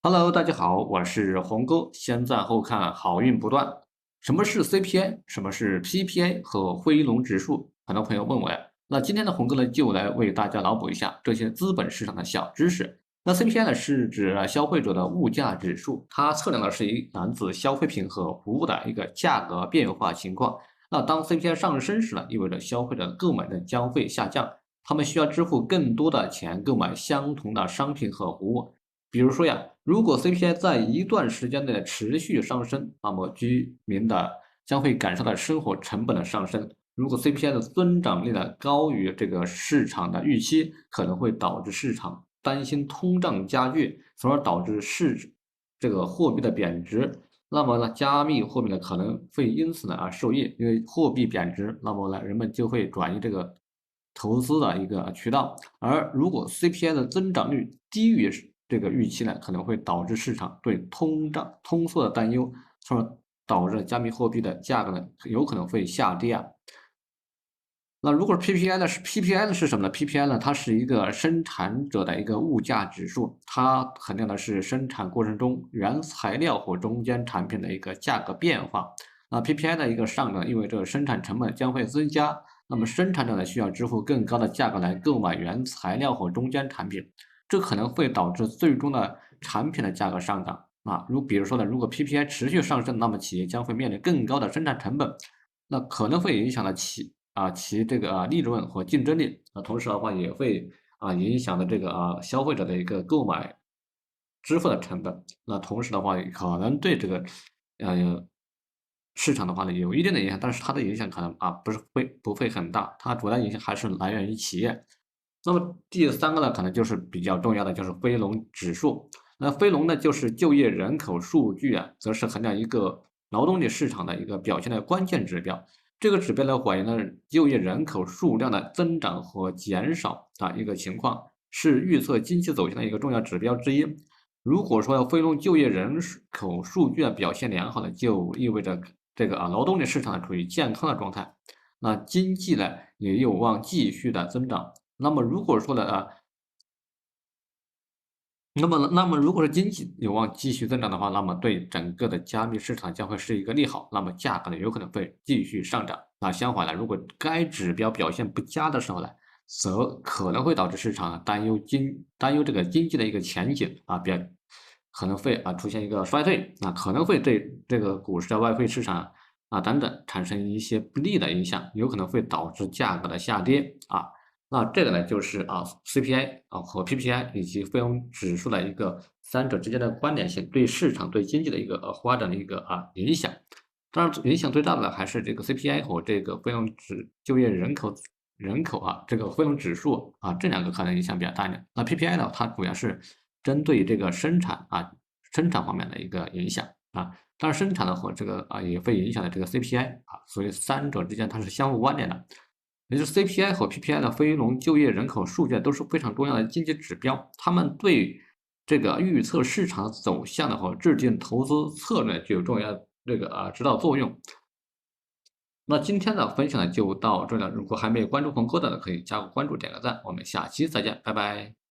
Hello，大家好，我是红哥。先赞后看，好运不断。什么是 CPI？什么是 PPI 和非农指数？很多朋友问我呀。那今天的红哥呢，就来为大家脑补一下这些资本市场的小知识。那 CPI 呢，是指消费者的物价指数，它测量的是一篮子消费品和服务的一个价格变化情况。那当 CPI 上升时呢，意味着消费者的购买力将会下降，他们需要支付更多的钱购买相同的商品和服务。比如说呀，如果 CPI 在一段时间内持续上升，那么居民将会感受到生活成本的上升。如果 CPI 的增长率呢高于这个市场的预期，可能会导致市场担心通胀加剧，从而导致这个货币的贬值。那么呢，加密货币呢可能会因此呢而受益，因为货币贬值，那么呢人们就会转移这个投资的一个渠道。而如果 CPI 的增长率低于这个预期呢，可能会导致市场对通缩的担忧，从而导致加密货币的价格呢有可能会下跌啊。那如果是 PPI 呢？PPI 呢是什么呢？PPI 呢，它是一个生产者的一个物价指数，它衡量的是生产过程中原材料和中间产品的一个价格变化。那 PPI 的一个上涨，意味着生产成本将会增加，那么生产者呢需要支付更高的价格来购买原材料和中间产品，这可能会导致最终的产品的价格上涨。啊，比如说呢，如果 PPI 持续上升，那么企业将会面临更高的生产成本，那可能会影响到其这个利润和竞争力，同时的话也会影响到这个消费者的一个购买支付的成本。那同时的话，可能对这个市场的话呢有一定的影响，但是它的影响可能不会很大，它主要影响还是来源于企业。那么第三个呢，可能就是比较重要的，就是非农指数。那非农呢，就是就业人口数据啊，则是衡量一个劳动力市场的一个表现的关键指标。这个指标呢，反映了就业人口数量的增长和减少一个情况，是预测经济走向的一个重要指标之一。如果说非农就业人口数据的表现良好呢，就意味着这个劳动力市场处于健康的状态，那经济呢也有望继续的增长。那么如果说呢那么如果是经济有望继续增长的话，那么对整个的加密市场将会是一个利好，那么价格呢有可能会继续上涨。那相反呢，如果该指标表现不佳的时候呢，则可能会导致市场担忧这个经济的一个前景可能会出现一个衰退，可能会对这个股市的外汇市场等等产生一些不利的影响，有可能会导致价格的下跌啊。那这个呢，就是CPI 和 PPI 以及费用指数的一个三者之间的关联性，对市场对经济的一个发展的一个影响。当然，影响最大的还是这个 CPI 和这个就业人口这个非农指数这两个可能影响比较大一点。那 PPI 呢，它主要是针对这个生产方面的一个影响当然生产的和这个也会影响到这个 CPI 所以三者之间它是相互关联的。也就是 CPI 和 PPI 的非农就业人口数据都是非常重要的经济指标，它们对这个预测市场走向的和制定投资策略具有重要这个指导作用。那今天的分享呢就到这里了，如果还没有关注红哥的，可以加个关注，点个赞，我们下期再见，拜拜。